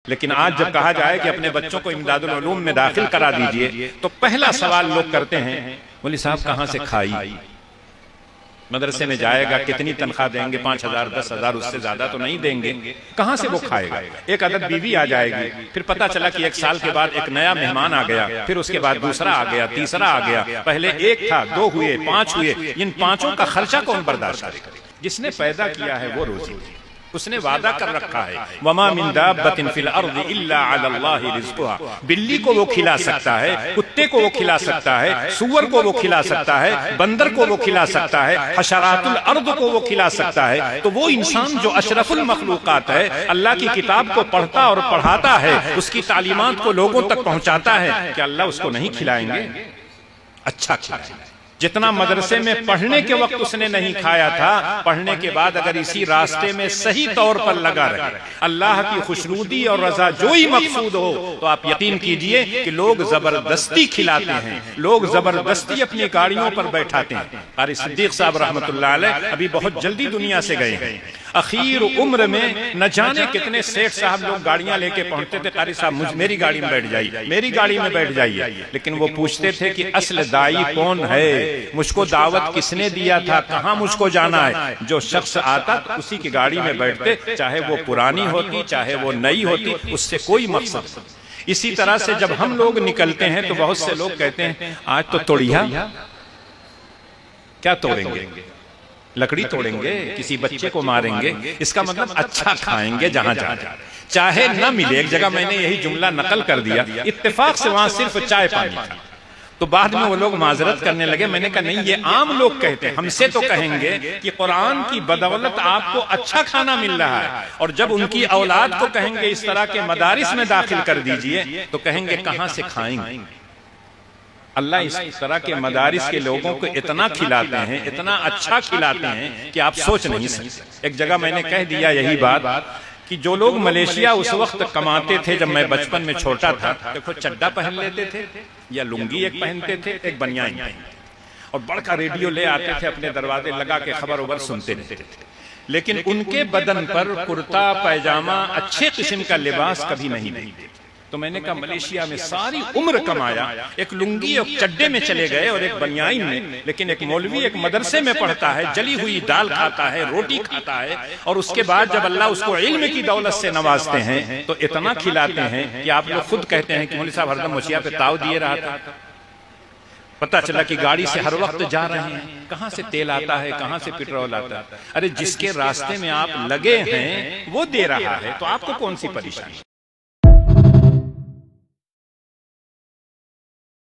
لیکن آج جب کہا جائے کہ اپنے بچوں کو امداد العلوم میں داخل کرا دیجئے تو پہلا سوال لوگ کرتے ہیں مولوی صاحب کہاں سے کھائی؟ مدرسے میں جائے گا کتنی تنخواہ دیں گے؟ 5,000 10,000 اس سے زیادہ تو نہیں دیں گے، کہاں سے وہ کھائے گا؟ ایک عدد بیوی آ جائے گی، پھر پتہ چلا کہ 1 سال کے بعد ایک نیا مہمان آ گیا، پھر اس کے بعد دوسرا آ گیا، تیسرا آ گیا، پہلے 1 تھا، 2 ہوئے، 5 ہوئے، ان 5 کا خرچہ کون برداشت کرے گا؟ جس نے پیدا کیا ہے وہ روزی، اس نے وعدہ کر رکھا ہے وَمَا مِن دَابَّةٍ فِي الْأَرْضِ إِلَّا عَلَى اللَّهِ رِزْقُهَا، بلی کو وہ کھلا سکتا ہے، کتے کو وہ کھلا سکتا ہے، سور کو وہ کھلا سکتا ہے، بندر کو وہ کھلا سکتا ہے، حشرات الارض کو وہ کھلا سکتا ہے، تو وہ انسان جو اشرف المخلوقات ہے، اللہ کی کتاب کو پڑھتا اور پڑھاتا ہے، اس کی تعلیمات کو لوگوں تک پہنچاتا ہے، کہ اللہ اس کو نہیں کھلائیں گے؟ اچھا کھلائیں گے۔ جتنا مدرسے میں پڑھنے کے وقت اس نے نہیں کھایا تھا، پڑھنے کے بعد اگر اسی راستے میں صحیح طور پر لگا رہے، اللہ کی خوشنودی اور رضا جوئی مقصود ہو، تو آپ یقین کیجئے کہ لوگ زبردستی کھلاتے ہیں، لوگ زبردستی اپنی گاڑیوں پر بیٹھاتے ہیں۔ قاری صدیق صاحب رحمت اللہ علیہ ابھی بہت جلدی دنیا سے گئے ہیں، اخیر عمر میں نہ جانے کتنے سیٹھ صاحب لوگ گاڑیاں لے کے پہنچتے تھے، قاری صاحب میری گاڑی میں بیٹھ جائیے، میری گاڑی میں بیٹھ جائیے، لیکن وہ پوچھتے تھے کہ اصل دائی کون ہے، مجھ کو دعوت کس نے دیا تھا، کہاں مجھ کو جانا ہے؟ جو شخص آتا اسی کی گاڑی میں بیٹھتے، چاہے وہ پرانی ہوتی چاہے وہ نئی ہوتی، اس سے کوئی مقصد نہیں۔ اسی طرح سے جب ہم لوگ نکلتے ہیں تو بہت سے لوگ کہتے ہیں آج تو توڑیا، کیا توڑیں گے؟ لکڑی توڑیں گے، کسی بچے کو ماریں گے، اس کا مطلب اچھا کھائیں گے جہاں جہاں چاہے نہ ملے۔ ایک جگہ میں نے یہی جملہ نقل کر دیا، اتفاق سے وہاں صرف چائے پانی تھا، تو بعد میں وہ لوگ معذرت کرنے لگے، میں نے کہا نہیں، یہ عام لوگ کہتے ہیں، ہم سے تو کہیں گے کہ قرآن کی بدولت آپ کو اچھا کھانا مل رہا ہے، اور جب ان کی اولاد کو کہیں گے اس طرح کے مدارس میں داخل کر دیجئے تو کہیں گے کہاں سے کھائیں گے؟ اللہ اس طرح کے مدارس کے لوگوں کو اتنا کھلاتے ہیں، اتنا اچھا کھلاتے ہیں کہ آپ سوچ نہیں سکتے۔ ایک جگہ میں نے کہہ دیا یہی بات کہ جو لوگ ملیشیا اس وقت کماتے تھے، جب میں بچپن میں چھوٹا تھا، دیکھو چڈا پہن لیتے تھے یا لنگی ایک پہنتے تھے، ایک بنیان پہنتے تھے، اور بڑا ریڈیو لے آتے تھے، اپنے دروازے لگا کے خبر وبر سنتے رہتے تھے، لیکن ان کے بدن پر کرتا پیجامہ اچھے قسم کا لباس کبھی نہیں دیتے۔ تو میں نے کہا ملیشیا میں ساری عمر کمایا، ایک لنگی اور چڈے میں چلے گئے اور ایک بنیان میں، لیکن ایک مولوی ایک مدرسے میں پڑھتا ہے، جلی ہوئی دال کھاتا ہے، روٹی کھاتا ہے، اور اس کے بعد جب اللہ اس کو علم کی دولت سے نوازتے ہیں تو اتنا کھلاتے ہیں کہ آپ لوگ خود کہتے ہیں کہ مولوی صاحب ہردم مچھیا پہ تاؤ دیے رہا تھا، پتہ چلا کہ گاڑی سے ہر وقت جا رہے ہیں، کہاں سے تیل آتا ہے، کہاں سے پیٹرول آتا ہے؟ ارے جس کے راستے میں آپ لگے ہیں وہ دے رہا ہے، تو آپ کو کون سی پریشانی؟